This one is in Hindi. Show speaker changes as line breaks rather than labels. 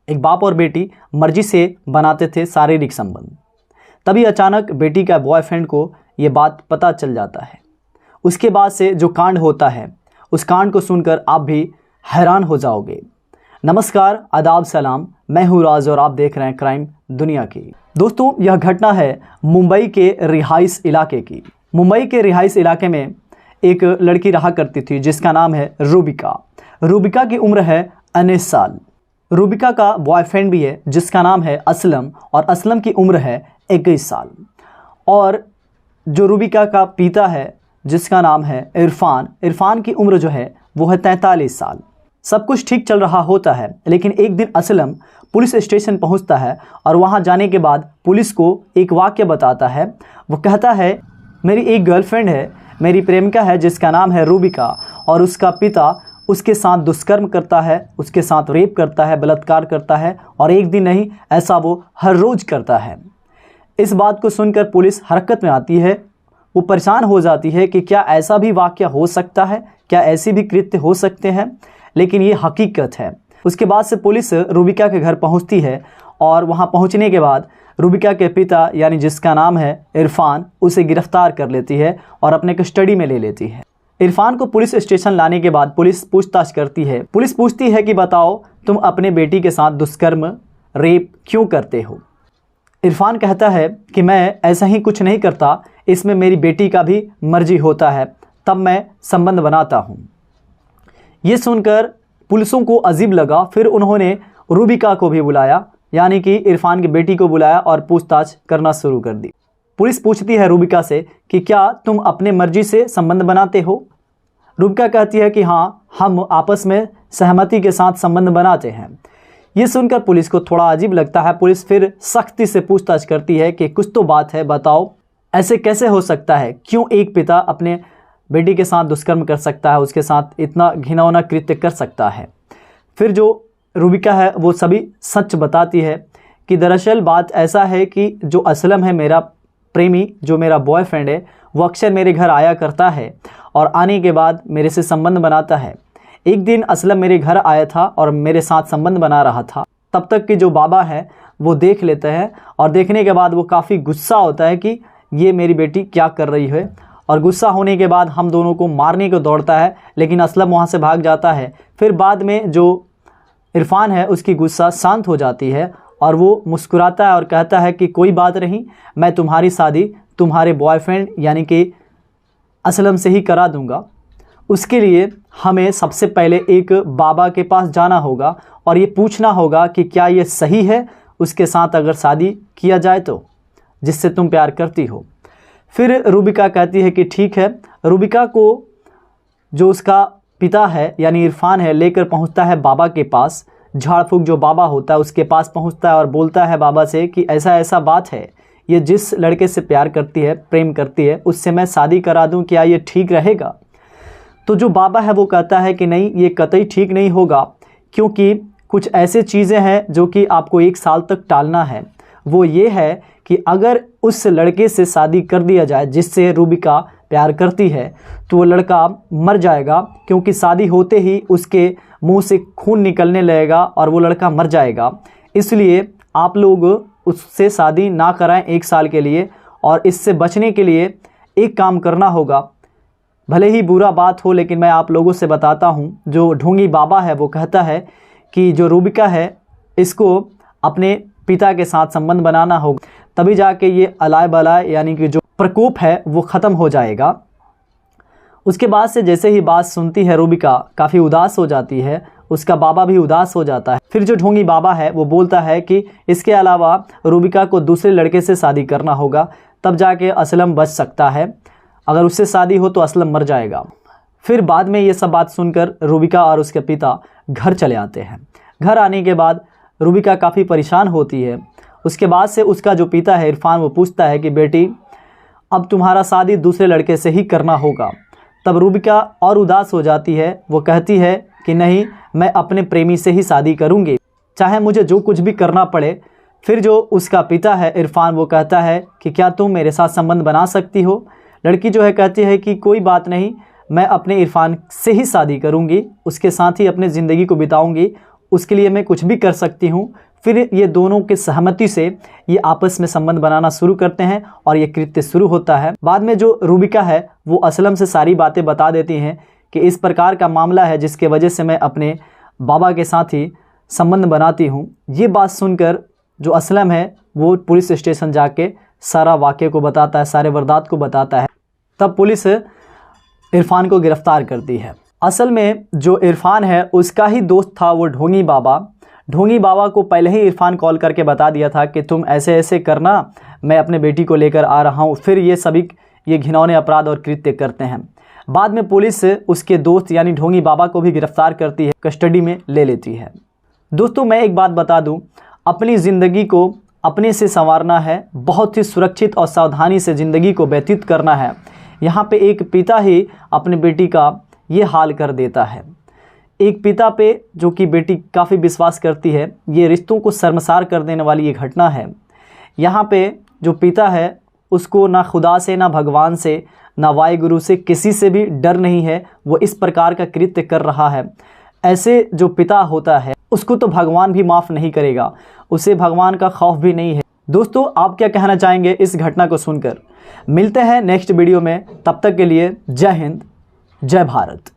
एक बाप और बेटी मर्जी से बनाते थे शारीरिक संबंध। तभी अचानक बेटी का बॉयफ्रेंड को ये बात पता चल जाता है। उसके बाद से जो कांड होता है उस कांड को सुनकर आप भी हैरान हो जाओगे। नमस्कार, आदाब, सलाम, मैं हूँ राज और आप देख रहे हैं क्राइम दुनिया की। दोस्तों, यह घटना है मुंबई के रिहाइश इलाके की। मुंबई के रिहाइश इलाके में एक लड़की रहा करती थी जिसका नाम है रूबिका। रूबिका की उम्र है 19 साल। रूबिका का बॉयफ्रेंड भी है जिसका नाम है असलम और असलम की उम्र है 21 साल। और जो रूबिका का पिता है जिसका नाम है इरफान, इरफान की उम्र जो है वो है 43 साल। सब कुछ ठीक चल रहा होता है, लेकिन एक दिन असलम पुलिस स्टेशन पहुंचता है और वहां जाने के बाद पुलिस को एक वाक्य बताता है। वो कहता है, मेरी एक गर्लफ्रेंड है, मेरी प्रेमिका है जिसका नाम है रूबिका, और उसका पिता उसके साथ दुष्कर्म करता है, उसके साथ रेप करता है, बलात्कार करता है, और एक दिन नहीं, ऐसा वो हर रोज़ करता है। इस बात को सुनकर पुलिस हरकत में आती है। वो परेशान हो जाती है कि क्या ऐसा भी वाक़या हो सकता है, क्या ऐसी भी कृत्य हो सकते हैं, लेकिन ये हकीकत है। उसके बाद से पुलिस रूबिका के घर पहुंचती है और वहां पहुंचने के बाद रूबिका के पिता यानी जिसका नाम है इरफान, उसे गिरफ्तार कर लेती है और अपने कस्टडी में ले लेती है। इरफान को पुलिस स्टेशन लाने के बाद पुलिस पूछताछ करती है। पुलिस पूछती है कि बताओ, तुम अपने बेटी के साथ दुष्कर्म, रेप क्यों करते हो? इरफान कहता है कि मैं ऐसा ही कुछ नहीं करता, इसमें मेरी बेटी का भी मर्जी होता है, तब मैं संबंध बनाता हूँ। ये सुनकर पुलिसों को अजीब लगा। फिर उन्होंने रूबिका को भी बुलाया, यानी कि इरफान की बेटी को बुलाया और पूछताछ करना शुरू कर दी। पुलिस पूछती है रूबिका से कि क्या तुम अपने मर्जी से संबंध बनाते हो? रूबिका कहती है कि हाँ, हम आपस में सहमति के साथ संबंध बनाते हैं। ये सुनकर पुलिस को थोड़ा अजीब लगता है। पुलिस फिर सख्ती से पूछताछ करती है कि कुछ तो बात है, बताओ ऐसे कैसे हो सकता है? क्यों एक पिता अपने बेटी के साथ दुष्कर्म कर सकता है, उसके साथ इतना घिनौना कृत्य कर सकता है? फिर जो रूबिका है वो सभी सच बताती है कि दरअसल बात ऐसा है कि जो असलम है, मेरा प्रेमी, जो मेरा बॉयफ्रेंड है, वो अक्सर मेरे घर आया करता है और आने के बाद मेरे से संबंध बनाता है। एक दिन असलम मेरे घर आया था और मेरे साथ संबंध बना रहा था। तब तक कि जो बाबा है वो देख लेते हैं और देखने के बाद वो काफ़ी गुस्सा होता है कि ये मेरी बेटी क्या कर रही है, और गुस्सा होने के बाद हम दोनों को मारने को दौड़ता है, लेकिन असलम वहाँ से भाग जाता है। फिर बाद में जो इरफान है उसकी गुस्सा शांत हो जाती है और वो मुस्कुराता है और कहता है कि कोई बात नहीं, मैं तुम्हारी शादी तुम्हारे बॉयफ्रेंड यानी कि असलम से ही करा दूंगा। उसके लिए हमें सबसे पहले एक बाबा के पास जाना होगा और ये पूछना होगा कि क्या ये सही है उसके साथ अगर शादी किया जाए तो, जिससे तुम प्यार करती हो। फिर रूबिका कहती है कि ठीक है। रूबिका को जो उसका पिता है यानी इरफान है लेकर पहुंचता है बाबा के पास। झाड़ फूक जो बाबा होता है उसके पास पहुंचता है और बोलता है बाबा से कि ऐसा ऐसा बात है, ये जिस लड़के से प्यार करती है, प्रेम करती है, उससे मैं शादी करा दूं, क्या ये ठीक रहेगा? तो जो बाबा है वो कहता है कि नहीं, ये कतई ठीक नहीं होगा, क्योंकि कुछ ऐसे चीज़ें हैं जो कि आपको 1 साल तक टालना है। वो ये है कि अगर उस लड़के से शादी कर दिया जाए जिससे रूबिका प्यार करती है तो वो लड़का मर जाएगा, क्योंकि शादी होते ही उसके मुंह से खून निकलने लगेगा और वो लड़का मर जाएगा। इसलिए आप लोग उससे शादी ना कराएं 1 साल के लिए, और इससे बचने के लिए एक काम करना होगा। भले ही बुरा बात हो, लेकिन मैं आप लोगों से बताता हूँ। जो ढोंगी बाबा है वो कहता है कि जो रूबिका है इसको अपने पिता के साथ संबंध बनाना होगा, तभी जाके ये अलाय बलाय यानी कि जो प्रकोप है वो ख़त्म हो जाएगा। उसके बाद से जैसे ही बात सुनती है रूबिका काफ़ी उदास हो जाती है, उसका बाबा भी उदास हो जाता है। फिर जो ढोंगी बाबा है वो बोलता है कि इसके अलावा रूबिका को दूसरे लड़के से शादी करना होगा, तब जाके असलम बच सकता है, अगर उससे शादी हो तो असलम मर जाएगा। फिर बाद में ये सब बात सुनकर रूबिका और उसके पिता घर चले आते हैं। घर आने के बाद रूबिका काफ़ी परेशान होती है। उसके बाद से उसका जो पिता है इरफान वो पूछता है कि बेटी, अब तुम्हारा शादी दूसरे लड़के से ही करना होगा। तब रूबिका और उदास हो जाती है। वो कहती है कि नहीं, मैं अपने प्रेमी से ही शादी करूँगी, चाहे मुझे जो कुछ भी करना पड़े। फिर जो उसका पिता है इरफान वो कहता है कि क्या तुम मेरे साथ संबंध बना सकती हो? लड़की जो है कहती है कि कोई बात नहीं, मैं अपने इरफान से ही शादी करूँगी, उसके साथ ही अपनी ज़िंदगी को बिताऊँगी, उसके लिए मैं कुछ भी कर सकती हूँ। फिर ये दोनों के सहमति से ये आपस में संबंध बनाना शुरू करते हैं और ये कृत्य शुरू होता है। बाद में जो रूबिका है वो असलम से सारी बातें बता देती हैं कि इस प्रकार का मामला है जिसके वजह से मैं अपने बाबा के साथ ही संबंध बनाती हूँ। ये बात सुनकर जो असलम है वो पुलिस स्टेशन जाके सारा वाक़े को बताता है, सारे वारदात को बताता है। तब पुलिस इरफान को गिरफ़्तार करती है। असल में जो इरफान है उसका ही दोस्त था वो ढोंगी बाबा। ढोंगी बाबा को पहले ही इरफान कॉल करके बता दिया था कि तुम ऐसे ऐसे करना, मैं अपने बेटी को लेकर आ रहा हूँ। फिर ये सभी ये घिनौने अपराध और कृत्य करते हैं। बाद में पुलिस उसके दोस्त यानी ढोंगी बाबा को भी गिरफ़्तार करती है, कस्टडी में ले लेती है। दोस्तों मैं एक बात बता दूं, अपनी ज़िंदगी को अपने से संवारना है, बहुत ही सुरक्षित और सावधानी से ज़िंदगी को व्यतीत करना है। यहाँ पे एक पिता ही अपनी बेटी का ये हाल कर देता है। एक पिता पे जो कि बेटी काफ़ी विश्वास करती है, ये रिश्तों को शर्मसार कर देने वाली ये घटना है। यहाँ पे जो पिता है उसको ना खुदा से, ना भगवान से, ना वाहिगुरु से, किसी से भी डर नहीं है। वो इस प्रकार का कृत्य कर रहा है। ऐसे जो पिता होता है उसको तो भगवान भी माफ़ नहीं करेगा, उसे भगवान का खौफ भी नहीं है। दोस्तों आप क्या कहना चाहेंगे इस घटना को सुनकर? मिलते हैं नेक्स्ट वीडियो में, तब तक के लिए जय हिंद, जय भारत।